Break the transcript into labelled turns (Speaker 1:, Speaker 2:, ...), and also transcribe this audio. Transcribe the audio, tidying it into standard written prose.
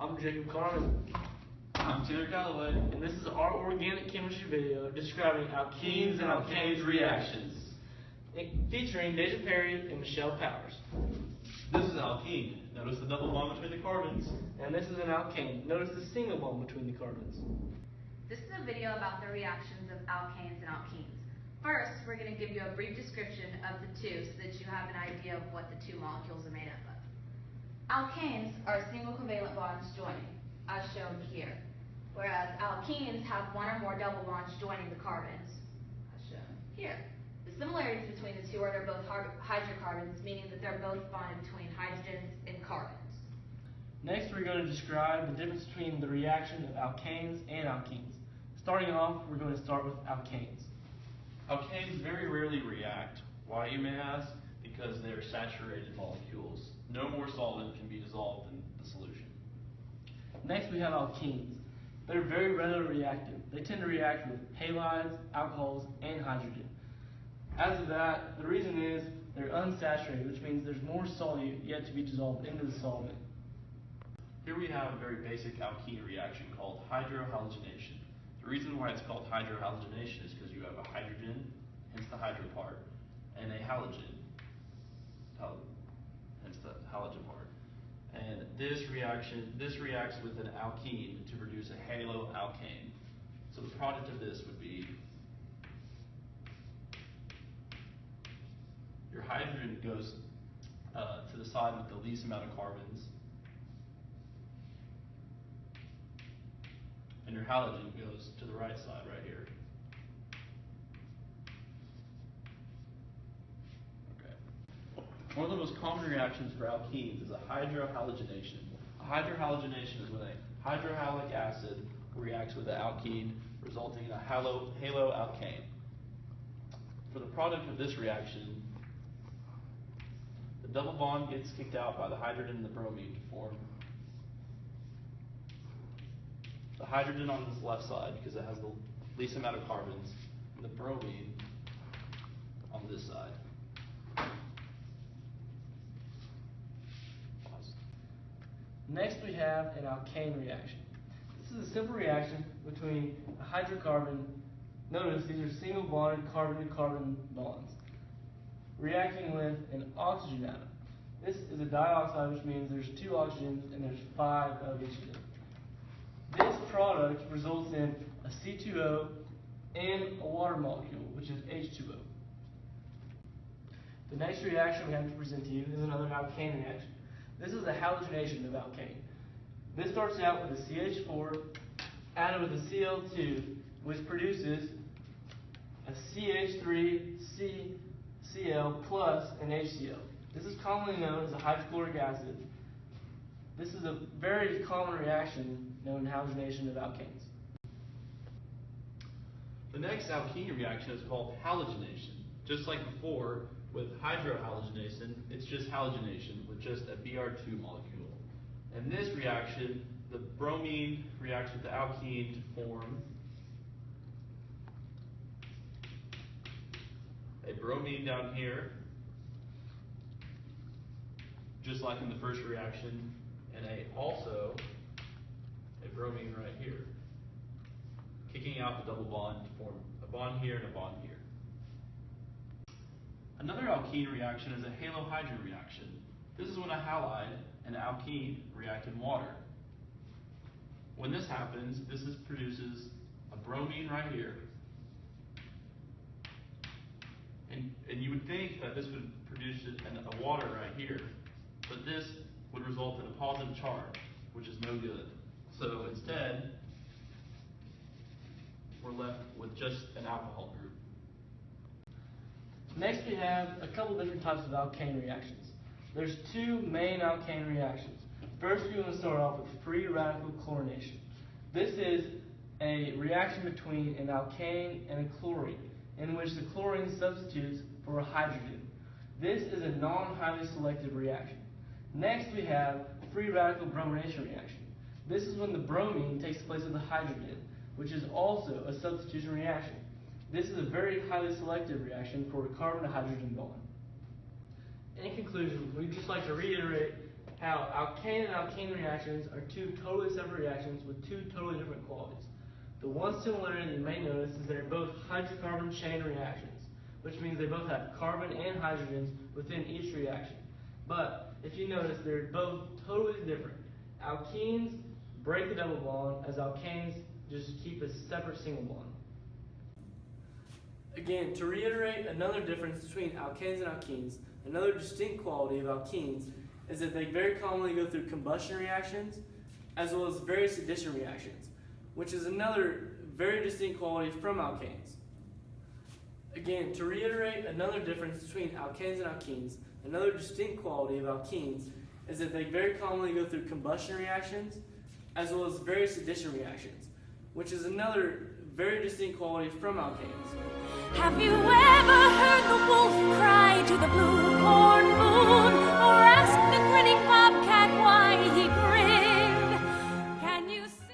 Speaker 1: I'm Jacob Carmen.
Speaker 2: I'm Calloway.
Speaker 1: And this is our organic chemistry video describing alkenes and alkanes reactions. Featuring Daajyah Perry and Michelle Powers.
Speaker 2: This is alkene. Notice the double bond between the carbons.
Speaker 1: And this is an alkane. Notice the single bond between the carbons.
Speaker 3: This is a video about the reactions of alkanes and alkenes. First, we're going to give you a brief description of the two so that you have an idea of what the two molecules are made up of. Alkanes are single covalent bonds joining, as shown here, whereas alkenes have one or more double bonds joining the carbons, as shown here. The similarities between the two are they're both hydrocarbons, meaning that they're both bonded between hydrogens and carbons.
Speaker 1: Next, we're going to describe the difference between the reaction of alkanes and alkenes. Starting off, we're going to start with alkanes.
Speaker 2: Alkanes very rarely react. Why, you may ask? Because they are saturated molecules. No more solvent can be dissolved in the solution.
Speaker 1: Next, we have alkenes. They're very readily reactive. They tend to react with halides, alcohols, and hydrogen. As of that, the reason is they're unsaturated, which means there's more solute yet to be dissolved into the solvent.
Speaker 2: Here we have a very basic alkene reaction called hydrohalogenation. The reason why it's called hydrohalogenation is because you have a hydrogen, hence the hydro part, and a halogen, hence the halogen part. And this reacts with an alkene to produce a haloalkane. So the product of this would be your hydrogen goes to the side with the least amount of carbons, and your halogen goes to the right side right here. Okay. One of the most common reactions for alkenes is a hydrohalogenation. A hydrohalogenation is when a hydrohalic acid reacts with an alkene, resulting in a haloalkane. For the product of this reaction, the double bond gets kicked out by the hydrogen and the bromine to form the hydrogen on this left side because it has the least amount of carbons, and the bromine on this side.
Speaker 1: Next, we have an alkane reaction. This is a simple reaction between a hydrocarbon. Notice these are single bonded carbon-to-carbon bonds, reacting with an oxygen atom. This is a dioxide, which means there's 2 oxygens and there's 5 of each of them. This product results in a C2O and a water molecule, which is H2O. The next reaction we have to present to you is another alkane reaction. This is a halogenation of alkane. This starts out with a CH4 added with a Cl2, which produces a CH3Cl plus an HCl. This is commonly known as a hydrochloric acid. This is a very common reaction known as halogenation of alkanes.
Speaker 2: The next alkene reaction is called halogenation. Just like before with hydrohalogenation, it's just halogenation with just a Br2 molecule. In this reaction, the bromine reacts with the alkene to form a bromine down here, just like in the first reaction, and also a bromine right here, kicking out the double bond to form a bond here and a bond here. Another alkene reaction is a halohydrin reaction. This is when a halide and alkene react in water. When this happens, this produces a bromine right here, and you would think that this would produce a water right here, but this would result in a positive charge, which is no good. So instead, we're left with just an alcohol group.
Speaker 1: Next, we have a couple different types of alkane reactions. There's 2 main alkane reactions. First, we want to start off with free radical chlorination. This is a reaction between an alkane and a chlorine, in which the chlorine substitutes for a hydrogen. This is a non-highly selective reaction. Next, we have free radical bromination reaction. This is when the bromine takes the place of the hydrogen, which is also a substitution reaction. This is a very highly selective reaction for a carbon to hydrogen bond. In conclusion, we'd just like to reiterate how alkane and alkene reactions are two totally separate reactions with two totally different qualities. The one similarity you may notice is they're both hydrocarbon chain reactions, which means they both have carbon and hydrogens within each reaction. But if you notice, they're both totally different. Alkenes break the double bond, as alkanes just keep a separate single bond. Again, to reiterate another difference between alkanes and alkenes, another distinct quality of alkenes is that they very commonly go through combustion reactions as well as various addition reactions, which is another very distinct quality from alkanes. Again, to reiterate another difference between alkanes and alkenes, another distinct quality of alkenes is that they very commonly go through combustion reactions as well as various addition reactions, which is another very distinct quality from alkanes.
Speaker 4: Have you ever heard the wolf cry to the blue corn moon, or asked the grinning